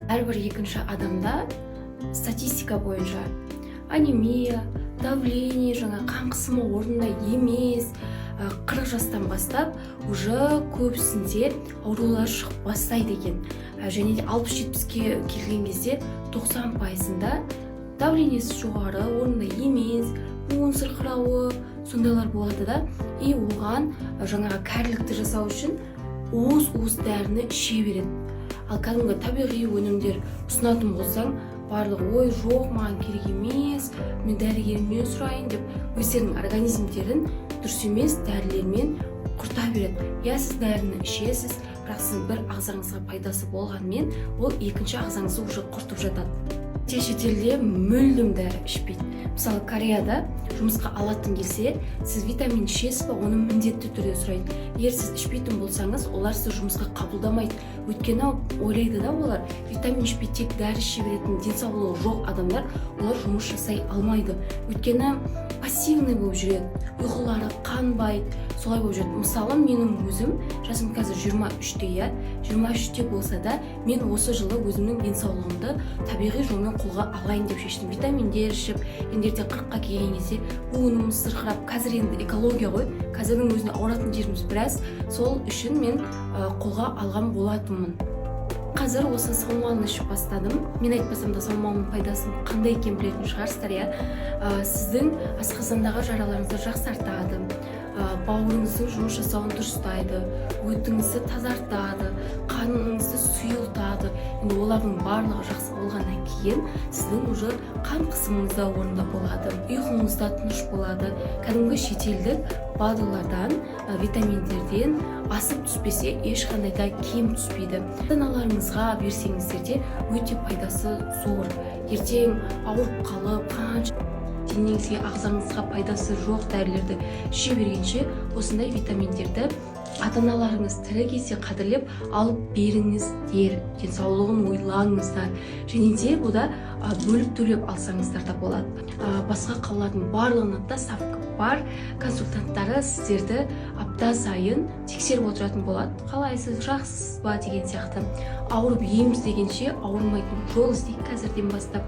әрбір екінші адамда статистика бойынша анемия, давление, қан қысымы орнында емес, 40 жастан бастап уже көбісінде аурулар шығып бастайды екен. Және де 60-70-ке келген кезде 90%-ында давлениесі жоғары, орнында емес, буын сырқырауы, сондайлар болады да. И оған кәрілікті жасау үшін уыз дәріні іше береді. Ал кәдімгі табиғи өнімдер ұсынатын болсаң, барлығы ой жоқ, маған керек емес, мен дәрігерімнен сұрайын деп өздерінің организмдерін дұрыс емес дәрілермен құрта береді. Сіз дәріні ішесіз, бірақ сіздің бір ағзаңызға пайдасы болғанмен, ол екінші ағзаңызды уже құртып жатады. Шетелде мүлдем дәрі ішпейді. Мысалы, Кореяда жұмысқа алатын келсе, сіз витамин ішесіз бе, оны міндетті түрде сұрайды. Егер сіз ішпейтін болсаңыз, олар сізді жұмысқа қабылдамайды. Өйткені ойлайды да олар, витамин ішпей тек дәрі іше беретін денсаулығы жоқ адамдар, олар жұмыс жасай алмайды. Өйткені пассивный болып жүреді, ұйқылары қанбайды, солай болып жүреді. Мысалы, менің өзім, жасым қазір 23-те, 23-те болса да, мен осы жылы өзімнің денсаулығымды табиғи жолмен қолға алайын деп шештім. Витаминдер ішіп, ендерде 40-қа келген кезде буынымыз сырқырап, қазір енді экология ғой, қазірдің өзінде ауыратын жеріміз біраз, сол үшін мен қолға алған болатынмын. Қазір осы саумалын ішіп бастадым. Мен айтпасам да саумалының пайдасын қандай екен білетін шығарсыздар, сіздің асқазандағы жараларыңызды жақсартады, бауырыңыздың жұмыс жасауын дұрыстайды, өтіңізді тазартады, қаныңызды сұйылтады. Енді олардың барлығы жақсы болғаннан кейін сіздің уже қан қысымыңыз да орнында болады, ұйқыңыз да тыныш болады. Кәдімгі шетелдік БАДылардан, витаминдерден асып түспесе, ешқандай да кем түспейді. Аналарыңызға берсеңіздер де өте пайдасы зор. Ертең ауырып қалып, қанша денеңізге, ағзаңызға пайдасы жоқ дәрілерді іше бергенше, осындай витаминдерді ата-аналарыңыз тірі кезде қадірлеп алып беріңіздер, денсаулығын ойлаңыздар. Және де бұда бөліп төлеп алсаңыздар да болады. Басқа қалалардың барлығында да ставка бар, консультанттары сіздерді апта сайын тексеріп отыратын болады. Қалайсыз, жақсысыз ба деген сияқты. Ауырып еміз дегенше ауырмайтын жол іздейік қазірден бастап.